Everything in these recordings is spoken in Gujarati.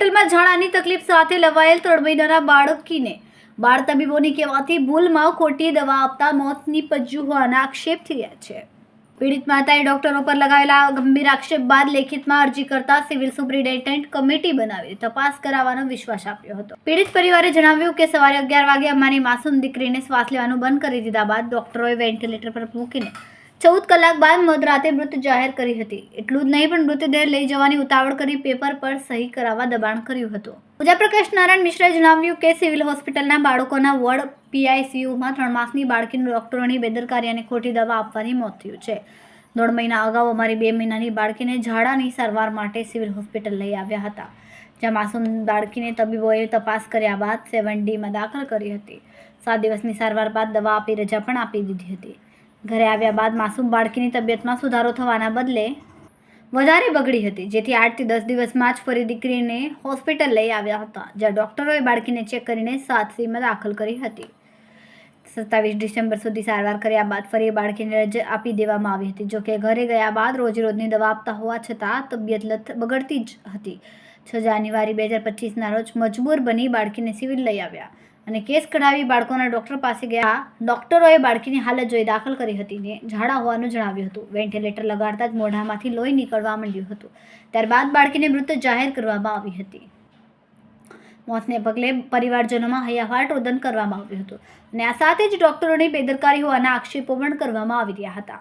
હોસ્પિટલમાં ઝાડાની તકલીફ સાથે લવાયેલ 3 મહિનાના બાળકીને બાળ તબીબોની કહેવાથી ભૂલમાં ખોટી દવા આપતા મોત નીપજ્યું હોવાના આક્ષેપ થયા છે। પીડિત માતાએ ડોક્ટરો પર લગાવેલા ગંભીર આક્ષેપ બાદ લેખિતમાં અરજી કરતા સિવિલ સુપ્રિન્ટેન્ડન્ટ કમિટી બનાવી તપાસ કરાવવાનો વિશ્વાસ આપ્યો હતો। પીડિત પરિવારે જણાવ્યું કે સવારે 11 વાગે અમારી માસૂમ દીકરીને શ્વાસ લેવાનું બંધ કરી દીધા બાદ ડોક્ટરોએ વેન્ટિલેટર પર મૂકીને 14 કલાક બાદ મધરાતે મૃત જાહેર કરી હતી। એટલું જ નહીં પણ મૃતદેહ લઈ જવાની ઉતાવળ કરી પેપર પર સહી કરાવવા દબાણ કર્યું હતું। પૂજાપ્રકાશ નારાયણ મિશ્રાએ જણાવ્યું કે સિવિલ હોસ્પિટલના બાળકોના વોર્ડ PICUમાં 3 માસની બાળકીનું ડોક્ટરોની બેદરકારી અને ખોટી દવા આપવાથી મોત થયું છે। 1.5 મહિના અગાઉ અમારી 2 મહિનાની બાળકીને ઝાડાની સારવાર માટે સિવિલ હોસ્પિટલ લઈ આવ્યા હતા, જ્યાં માસૂમ બાળકીને તબીબોએ તપાસ કર્યા બાદ 7Dમાં દાખલ કરી હતી। 7 દિવસની સારવાર બાદ દવા આપી રજા પણ આપી દીધી હતી। ઘરે આવ્યા બાદ માસૂમ બાળકીની તબિયતમાં સુધારો થવાના બદલે વધારે બગડી હતી, જેથી 8 થી 10 દિવસમાં જ ફરી દીકરીને હોસ્પિટલ લઈ આવ્યા હતા, જ્યાં ડોક્ટરોએ બાળકીને ચેક કરીને 7Cમાં દાખલ કરી હતી। 27 ડિસેમ્બર સુધી સારવાર કર્યા બાદ ફરી બાળકીને રજા આપી દેવામાં આવી હતી। જોકે ઘરે ગયા બાદ રોજની દવા આપતા હોવા છતાં તબિયત બગડતી જ હતી। 6 જાન્યુઆરી 2025ના રોજ મજબૂર બની બાળકીને સિવિલ લઈ આવ્યા અને કેસ કઢાવી બાળકોના ડોક્ટર પાસે ગયા। ડોક્ટરોએ બાળકીની હાલત જોઈ દાખલ કરી હતી ને ઝાડા હોવાનું જણાવ્યું હતું। વેન્ટિલેટર લગાડતા જ મોઢામાંથી લોહી નીકળવા માંડ્યું હતું। ત્યારબાદ બાળકીને મૃત જાહેર કરવામાં આવી હતી। મોતને પગલે પરિવારજનોમાં હૈયાહાટ રોદન કરવામાં આવ્યું હતું અને આ સાથે જ ડોક્ટરોની બેદરકારી હોવાના આક્ષેપો પણ કરવામાં આવી રહ્યા હતા।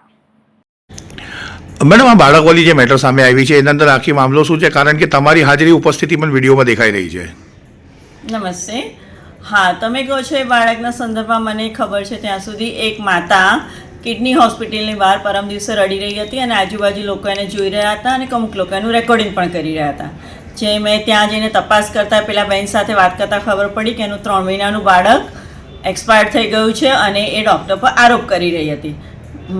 મેડમ, આ બાળકોની જે મેટર સામે આવી છે એના અંદર આખી મામલો શું છે? કારણ કે તમારી હાજરી ઉપસ્થિતિ પણ વિડીયોમાં દેખાઈ રહી છે। નમસ્તે। હા, તમે કહો છો એ બાળકના સંદર્ભમાં મને ખબર છે ત્યાં સુધી એક માતા કિડની હોસ્પિટલની બહાર પરમ દિવસે રડી રહી હતી અને આજુબાજુ લોકો એને જોઈ રહ્યા હતા અને અમુક લોકો એનું રેકોર્ડિંગ પણ કરી રહ્યા હતા। જે મેં ત્યાં જઈને તપાસ કરતાં પેલા બેન સાથે વાત કરતાં ખબર પડી કે એનું 3 મહિનાનું બાળક એક્સપાયર્ડ થઈ ગયું છે અને એ ડૉક્ટર પર આરોપ કરી રહી હતી।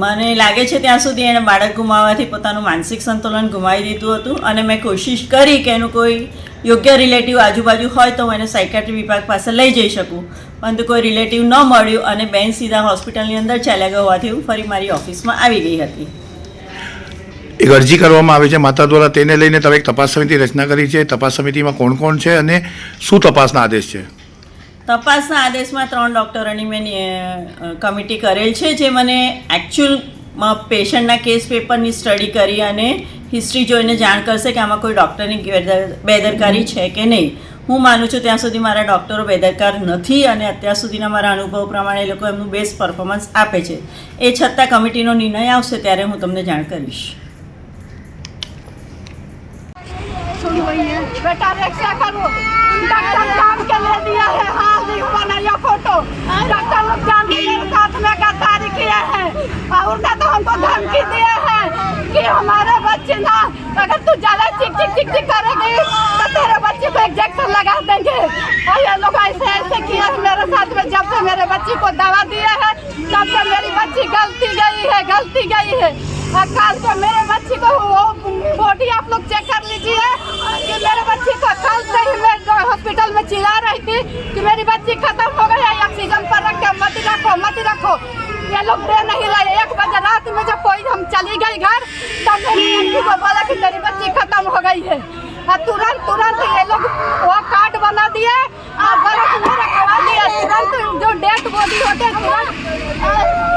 મને લાગે છે ત્યાં સુધી એણે બાળક ગુમાવવાથી પોતાનું માનસિક સંતુલન ગુમાવી દીધું હતું અને મેં કોશિશ કરી કે એનું કોઈ યોગ્ય રિલેટિવ આજુબાજુ હોય તો હું એને સાયકાટ્રી વિભાગ પાસે લઈ જઈ શકું, પરંતુ કોઈ રિલેટિવ ન મળ્યું અને બેન સીધા હોસ્પિટલની અંદર ચાલ્યા ગયા હોવાથી હું ફરી મારી ઓફિસમાં આવી ગઈ હતી। એક અરજી કરવામાં આવી છે માતા દ્વારા, તેને લઈને તમે એક તપાસ સમિતિ રચના કરી છે। તપાસ સમિતિમાં કોણ કોણ છે અને શું તપાસના આદેશ છે? તપાસના આદેશમાં 3 ડૉક્ટરોની મેં કમિટી કરેલ છે, જે મને એકચ્યુઅલમાં પેશન્ટના કેસ પેપરની સ્ટડી કરી અને હિસ્ટ્રી જોઈને જાણ કરશે કે આમાં કોઈ ડૉક્ટરની બેદરકારી છે કે નહીં। હું માનું છું ત્યાં સુધી મારા ડૉક્ટરો બેદરકાર નથી અને અત્યાર સુધીના મારા અનુભવ પ્રમાણે એ લોકો એમનું બેસ્ટ પરફોર્મન્સ આપે છે। એ છતાં કમિટીનો નિર્ણય આવશે ત્યારે હું તમને જાણ કરીશ। बेटा रक्षा करो, डॉक्टर काम के ले दिया है, हाँ लिख बनाया फोटो, डॉक्टर लोग जान के मेरे साथ में गद्दारी किए हैं और ना तो हमको धमकी दिए हैं कि हमारे बच्चे ना अगर तू ज्यादा चिक चिक चिक चिक करेगी तो तेरे बच्चे को इंजेक्शन लगा देंगे। और ये लोग ऐसे ऐसे किए हैं मेरे साथ में। जब से मेरे बच्ची को दवा दिए है तब से मेरी बच्ची गलती गई है। कल को मेरे बच्ची को वो बॉडी आप लोग चेक कर लीजिए कि मेरे बच्ची को कल से ही मैं हॉस्पिटल में चिल्ला रही थी कि मेरी बच्ची खत्म हो गई है, ऑक्सीजन पर रख के मत रखो। ये लोग दे नहीं लाए। 1 बजे रात में जब कोई हम चली गई घर तब मेरी बच्ची को बोला कि तेरी बच्ची खत्म हो गई है। तुरंत ये लोग वो कार्ड बना दिए और बर्फ में रखवा दिए। तुरंत जो डेथ बॉडी होते तुरंत